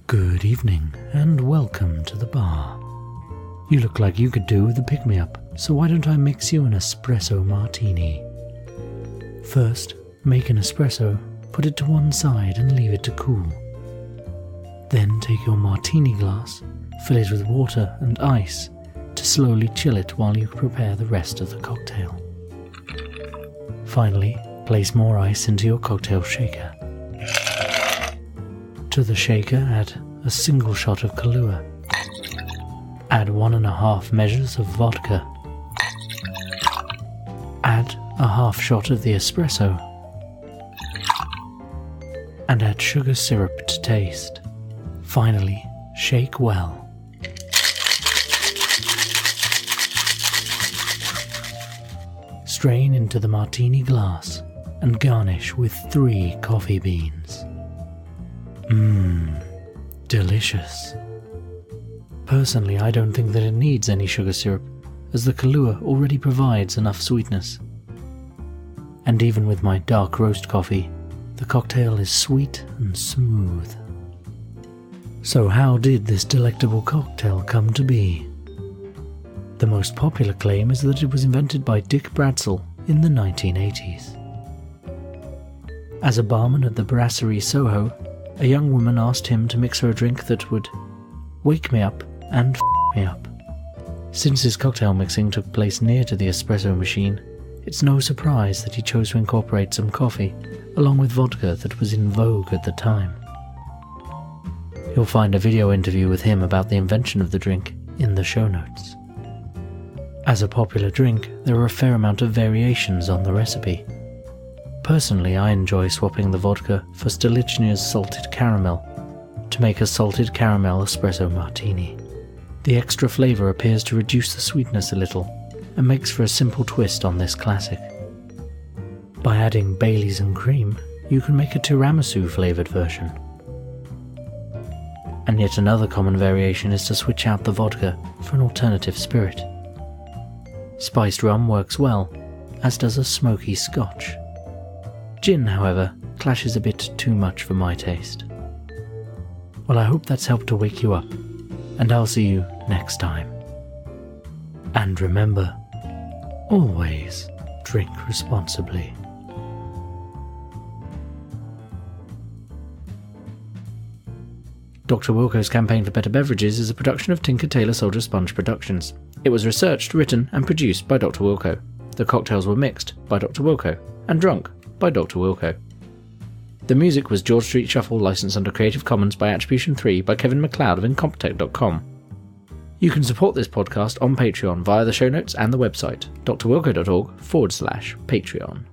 Good evening, and welcome to the bar. You look like you could do with a pick-me-up, so why don't I mix you an Espresso Martini? First, make an espresso, put it to one side and leave it to cool. Then take your martini glass, fill it with water and ice to slowly chill it while you prepare the rest of the cocktail. Finally, place more ice into your cocktail shaker. To the shaker, add a single shot of Kahlúa. Add 1.5 measures of vodka. Add a half shot of the espresso. And add sugar syrup to taste. Finally, shake well. Strain into the martini glass and garnish with 3 coffee beans. Delicious. Personally, I don't think that it needs any sugar syrup, as the Kahlúa already provides enough sweetness. And even with my dark roast coffee, the cocktail is sweet and smooth. So how did this delectable cocktail come to be? The most popular claim is that it was invented by Dick Bradsell in the 1980s. As a barman at the Brasserie Soho, a young woman asked him to mix her a drink that would wake me up and me up. Since his cocktail mixing took place near to the espresso machine, it's no surprise that he chose to incorporate some coffee, along with vodka that was in vogue at the time. You'll find a video interview with him about the invention of the drink in the show notes. As a popular drink, there are a fair amount of variations on the recipe. Personally, I enjoy swapping the vodka for Stolichnya's salted caramel to make a salted caramel espresso martini. The extra flavour appears to reduce the sweetness a little and makes for a simple twist on this classic. By adding Baileys and cream, you can make a tiramisu flavoured version. And yet another common variation is to switch out the vodka for an alternative spirit. Spiced rum works well, as does a smoky scotch. Gin, however, clashes a bit too much for my taste. Well, I hope that's helped to wake you up, and I'll see you next time. And remember, always drink responsibly. Dr. Wilko's Campaign for Better Beverages is a production of Tinker Tailor Soldier Sponge Productions. It was researched, written, and produced by Dr. Wilko. The cocktails were mixed by Dr. Wilko, and drunk by Dr. Wilko. The music was George Street Shuffle, licensed under Creative Commons by Attribution 3 by Kevin MacLeod of Incompetech.com. You can support this podcast on Patreon via the show notes and the website, drwilko.org/Patreon.